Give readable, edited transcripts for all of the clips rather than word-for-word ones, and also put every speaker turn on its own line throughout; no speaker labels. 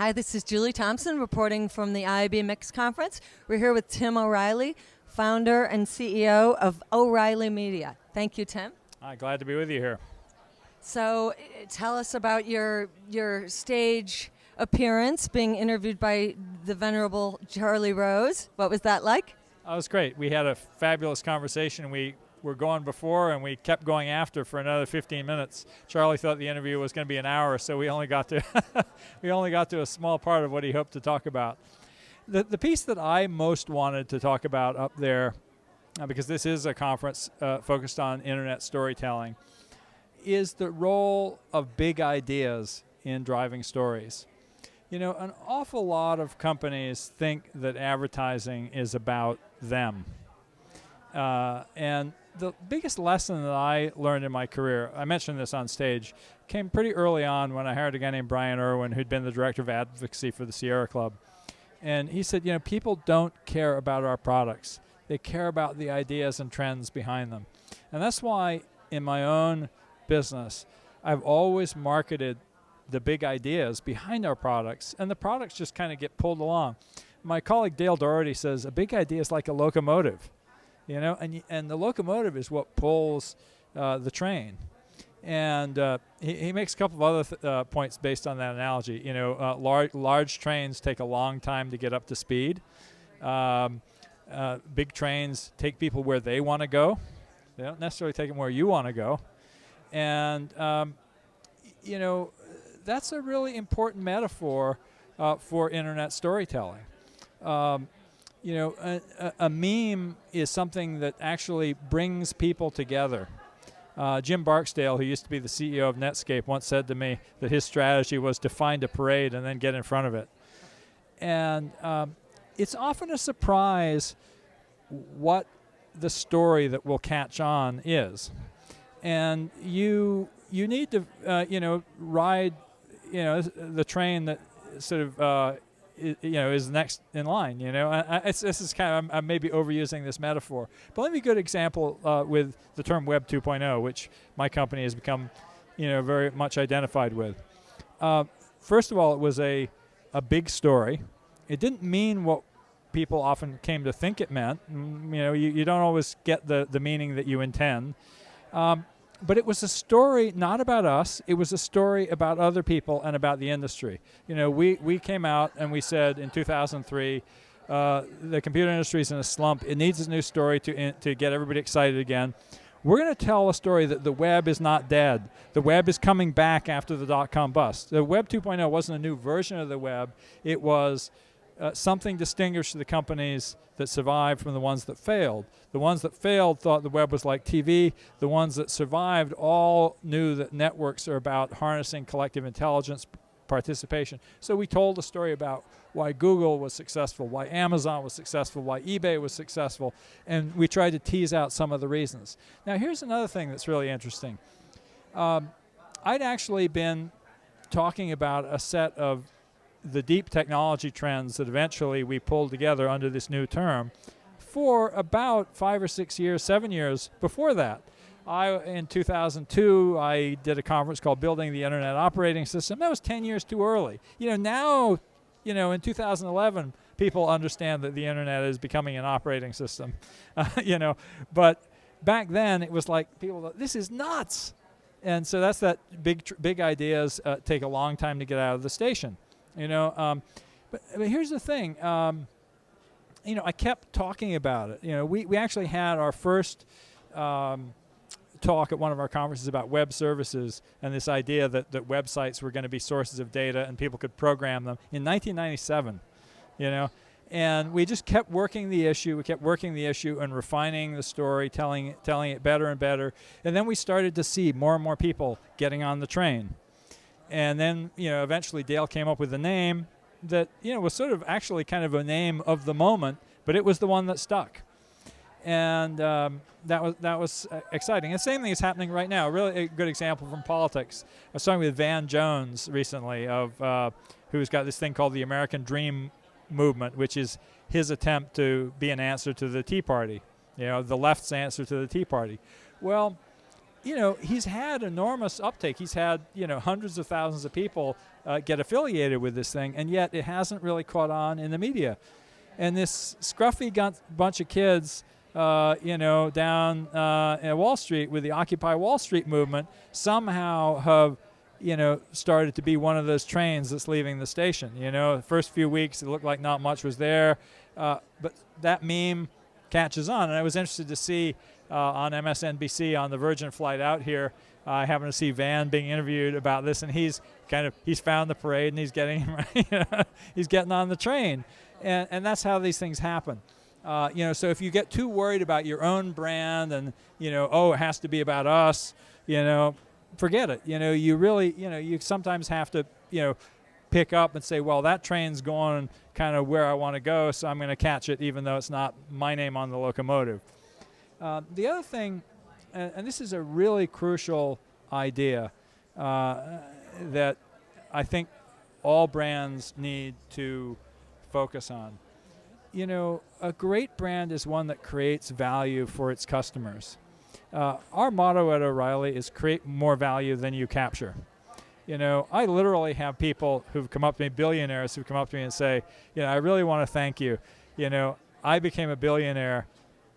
Hi, this is Julie Thompson reporting from the IAB MIXX Conference. We're here with Tim OReilly, founder and CEO of OReilly Media. Thank you, Tim.
Hi, glad to be with you here.
So tell us about your stage appearance, being interviewed by the venerable Charlie Rose. What was that like?
It was great. We had a fabulous conversation. We were going before, and we kept going after for another 15 minutes. Charlie thought the interview was going to be an hour, so we only got to a small part of what he hoped to talk about. The piece that I most wanted to talk about up there, because this is a conference focused on internet storytelling, is the role of big ideas in driving stories. You know, an awful lot of companies think that advertising is about them. And the biggest lesson that I learned in my career, I mentioned this on stage, came pretty early on when I hired a guy named Brian Irwin, who'd been the director of advocacy for the Sierra Club. And he said, you know, people don't care about our products. They care about the ideas and trends behind them. And that's why in my own business, I've always marketed the big ideas behind our products, and the products just kind of get pulled along. My colleague Dale Doherty says a big idea is like a locomotive. You know, and the locomotive is what pulls the train. And he makes a couple of other points based on that analogy. You know, large trains take a long time to get up to speed. Big trains take people where they want to go. They don't necessarily take them where you want to go. And, you know, that's a really important metaphor for internet storytelling. You know, a meme is something that actually brings people together. Jim Barksdale, who used to be the CEO of Netscape, once said to me that his strategy was to find a parade and then get in front of it. And it's often a surprise what the story that will catch on is. And you need to, you know, ride, you know, the train that sort of is next in line. You know, this is kind of, I'm maybe overusing this metaphor, but let me give a good example with the term Web 2.0, which my company has become, you know, very much identified with. First of all, it was a big story. It didn't mean what people often came to think it meant. You know, you don't always get the meaning that you intend. But it was a story not about us. It was a story about other people and about the industry. You know, we came out and we said in 2003, the computer industry is in a slump. It needs a new story to get everybody excited again. We're going to tell a story that the web is not dead. The web is coming back after the dot-com bust. The Web 2.0 wasn't a new version of the web. It was something distinguished to the companies that survived from the ones that failed. The ones that failed thought the web was like TV. The ones that survived all knew that networks are about harnessing collective intelligence, participation. So we told a story about why Google was successful, why Amazon was successful, why eBay was successful, and we tried to tease out some of the reasons. Now here's another thing that's really interesting. I'd actually been talking about a set of the deep technology trends that eventually we pulled together under this new term for about 5 or 6 years, 7 years before that. In 2002, I did a conference called Building the Internet Operating System. That was 10 years too early. You know, now, you know, in 2011, people understand that the internet is becoming an operating system, you know, but back then it was like people thought, this is nuts. And so that's that big ideas take a long time to get out of the station. You know, but here's the thing. You know, I kept talking about it. You know, we actually had our first talk at one of our conferences about web services and this idea that websites were going to be sources of data and people could program them in 1997. You know, and we just kept working the issue. We kept working the issue and refining the story, telling it better and better. And then we started to see more and more people getting on the train. And then, you know, eventually Dale came up with a name that, you know, was sort of actually kind of a name of the moment, but it was the one that stuck. And that was exciting. And the same thing is happening right now. Really a good example from politics. I was talking with Van Jones recently, who's got this thing called the American Dream Movement, which is his attempt to be an answer to the Tea Party, you know, the left's answer to the Tea Party. Well, he's had enormous uptake. He's had, hundreds of thousands of people get affiliated with this thing, and yet it hasn't really caught on in the media. And this scruffy bunch of kids, down at Wall Street with the Occupy Wall Street movement somehow have, started to be one of those trains that's leaving the station. The first few weeks it looked like not much was there, but that meme catches on. And I was interested to see on MSNBC on the Virgin flight out here, I happened to see Van being interviewed about this, and he's found the parade and he's getting he's getting on the train, and that's how these things happen. So if you get too worried about your own brand and it has to be about us, forget it. You really you sometimes have to pick up and say, well, that train's going kind of where I want to go, so I'm going to catch it even though it's not my name on the locomotive. The other thing, and this is a really crucial idea that I think all brands need to focus on. A great brand is one that creates value for its customers. Our motto at O'Reilly is create more value than you capture. I literally have people who've come up to me, billionaires who've come up to me and say, I really want to thank you. I became a billionaire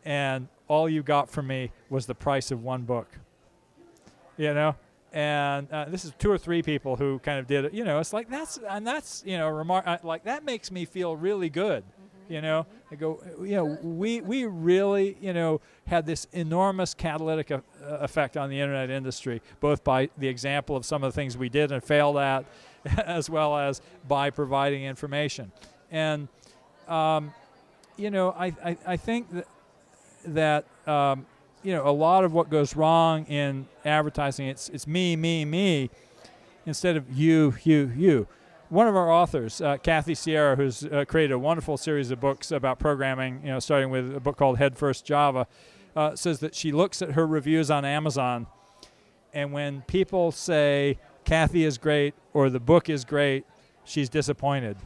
and all you got from me was the price of one book. And this is 2 or 3 people who kind of did it. It's like that's like that makes me feel really good. I go, we really, had this enormous catalytic effect on the internet industry, both by the example of some of the things we did and failed at, as well as by providing information. And, I think that a lot of what goes wrong in advertising, it's me, instead of you. One of our authors, Kathy Sierra, who's created a wonderful series of books about programming, starting with a book called Head First Java, says that she looks at her reviews on Amazon, and when people say Kathy is great or the book is great, she's disappointed.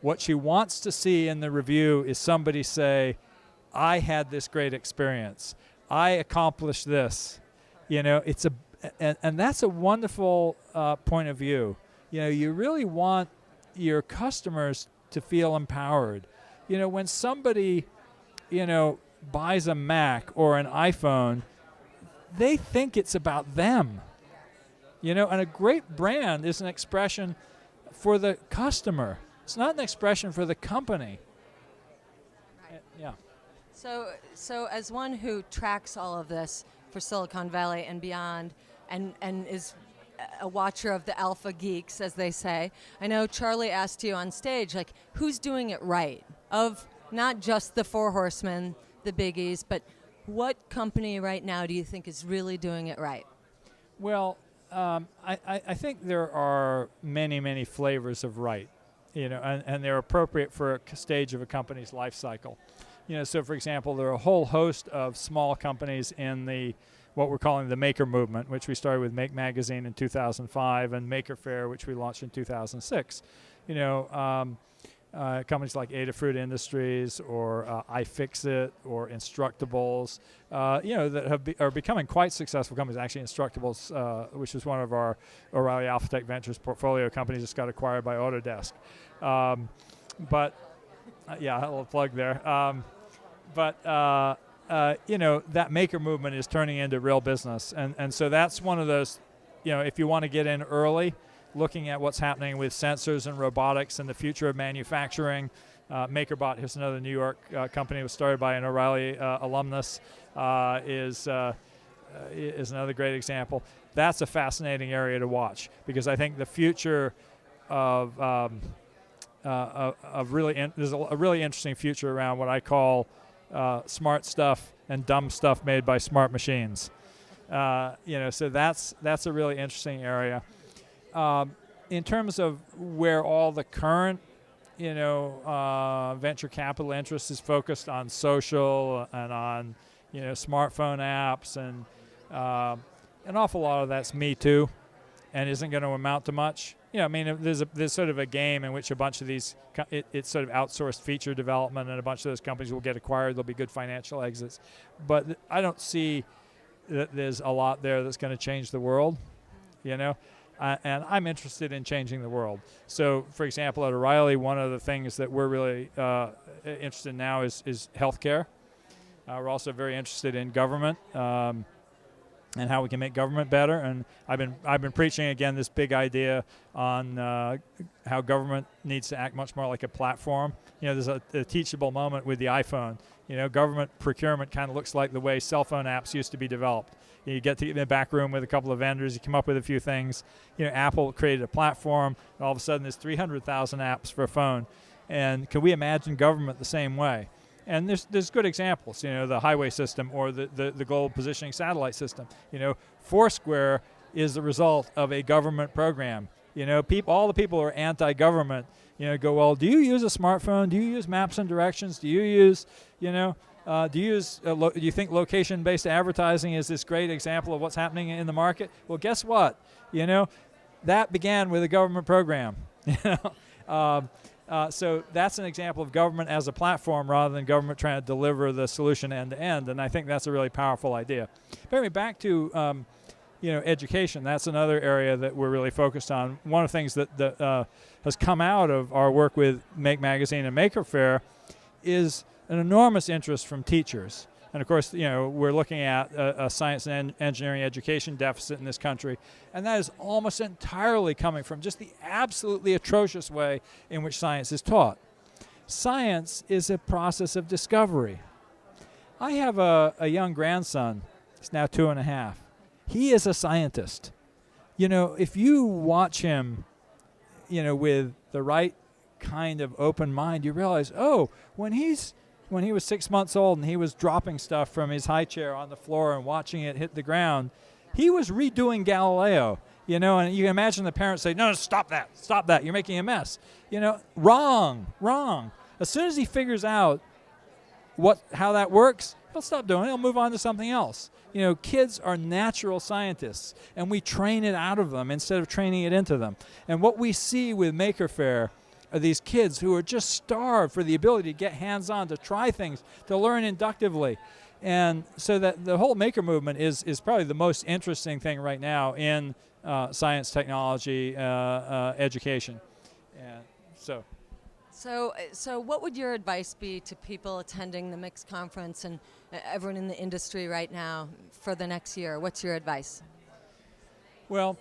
What she wants to see in the review is somebody say, I had this great experience. I accomplished this. It's and that's a wonderful point of view. You really want your customers to feel empowered. When somebody, buys a Mac or an iPhone, they think it's about them. And a great brand is an expression for the customer. It's not an expression for the company.
Right.
Yeah.
So as one who tracks all of this for Silicon Valley and beyond, and is a watcher of the alpha geeks, as they say, I know Charlie asked you on stage, like, who's doing it right? Of not just the 4 horsemen, the biggies, but what company right now do you think is really doing it right?
Well, I think there are many, many flavors of right, and they're appropriate for a stage of a company's life cycle. So for example, there are a whole host of small companies in what we're calling the maker movement, which we started with Make Magazine in 2005 and Maker Faire, which we launched in 2006. Companies like Adafruit Industries or iFixit or Instructables, that are becoming quite successful companies. Actually, Instructables, which is one of our O'Reilly AlphaTech Ventures portfolio companies, just got acquired by Autodesk. Yeah, a little plug there. That maker movement is turning into real business. And so that's one of those, if you want to get in early, looking at what's happening with sensors and robotics and the future of manufacturing. MakerBot, here's another New York company that was started by an O'Reilly alumnus, is another great example. That's a fascinating area to watch because I think the future of there's a really interesting future around what I call smart stuff and dumb stuff made by smart machines. So that's a really interesting area. In terms of where all the current, venture capital interest is focused on social and on, smartphone apps, and an awful lot of that's Me Too, and isn't going to amount to much. There's sort of a game in which a bunch of these, it's sort of outsourced feature development, and a bunch of those companies will get acquired. There'll be good financial exits, but I don't see that there's a lot there that's going to change the world, you know. And I'm interested in changing the world. So, for example, at O'Reilly, one of the things that we're really interested in now is healthcare. We're also very interested in government and how we can make government better. And I've been preaching again this big idea on how government needs to act much more like a platform. You know, there's a teachable moment with the iPhone. You know, government procurement kind of looks like the way cell phone apps used to be developed. You get to the back room with a couple of vendors, you come up with a few things. You know, Apple created a platform, and all of a sudden there's 300,000 apps for a phone. And can we imagine government the same way? And there's good examples, you know, the highway system or the global positioning satellite system. You know, Foursquare is the result of a government program. You know, all the people who are anti-government, you know, go, well, do you use a smartphone? Do you use maps and directions? Do you use, you know, do you think location-based advertising is this great example of what's happening in the market? Well, guess what? You know, that began with a government program. You know, so that's an example of government as a platform rather than government trying to deliver the solution end to end. And I think that's a really powerful idea. But anyway, back to you know, education. That's another area that we're really focused on. One of the things that has come out of our work with Make Magazine and Maker Faire is an enormous interest from teachers. And of course, you know, we're looking at a science and engineering education deficit in this country, and that is almost entirely coming from just the absolutely atrocious way in which science is taught. Science is a process of discovery. I have a young grandson. He's now 2.5. He is a scientist. You know, if you watch him, you know, with the right kind of open mind, you realize, oh, when he was 6 months old and he was dropping stuff from his high chair on the floor and watching it hit the ground, he was redoing Galileo, you know, and you can imagine the parents say, no, stop that, you're making a mess. You know, wrong. As soon as he figures out how that works, he'll stop doing it, he'll move on to something else. You know, kids are natural scientists, and we train it out of them instead of training it into them. And what we see with Maker Faire are these kids who are just starved for the ability to get hands-on, to try things, to learn inductively. And so that the whole maker movement is probably the most interesting thing right now in science, technology, education. And
So what would your advice be to people attending the MIXX conference and everyone in the industry right now for the next year? What's your advice?
Well,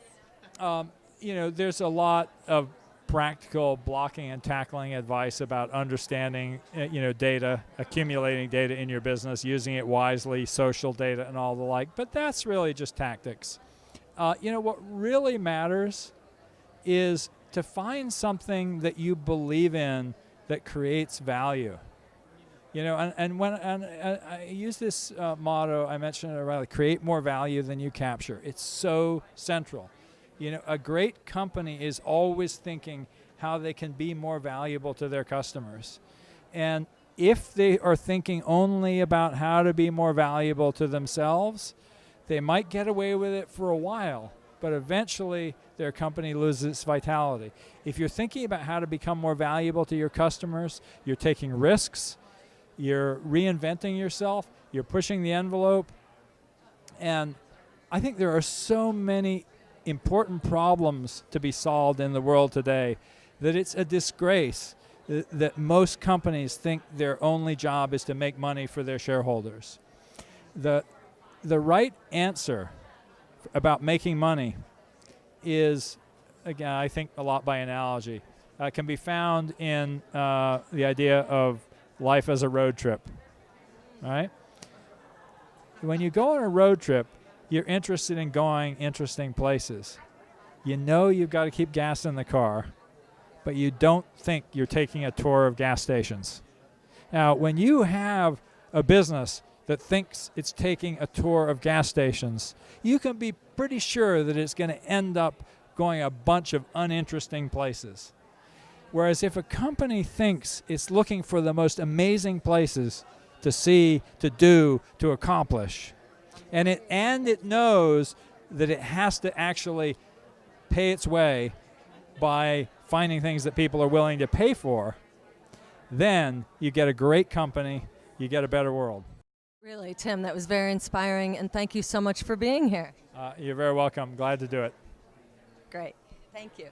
you know, there's a lot of practical blocking and tackling advice about understanding, you know, data, accumulating data in your business, using it wisely, social data and all the like, but that's really just tactics. You know, what really matters is to find something that you believe in that creates value. You know, and I use this motto I mentioned earlier, create more value than you capture. It's so central. You know, a great company is always thinking how they can be more valuable to their customers. And if they are thinking only about how to be more valuable to themselves, they might get away with it for a while, but eventually their company loses its vitality. If you're thinking about how to become more valuable to your customers, you're taking risks, you're reinventing yourself, you're pushing the envelope, and I think there are so many important problems to be solved in the world today that it's a disgrace that most companies think their only job is to make money for their shareholders. The right answer about making money is, again, I think a lot by analogy, can be found in the idea of life as a road trip. All right? When you go on a road trip, you're interested in going interesting places. You know you've got to keep gas in the car, but you don't think you're taking a tour of gas stations. Now, when you have a business that thinks it's taking a tour of gas stations, you can be pretty sure that it's going to end up going a bunch of uninteresting places. Whereas if a company thinks it's looking for the most amazing places to see, to do, to accomplish, and it knows that it has to actually pay its way by finding things that people are willing to pay for, then you get a great company, you get a better world.
Really, Tim, that was very inspiring, and thank you so much for being here.
You're very welcome. Glad to do it.
Great. Thank you.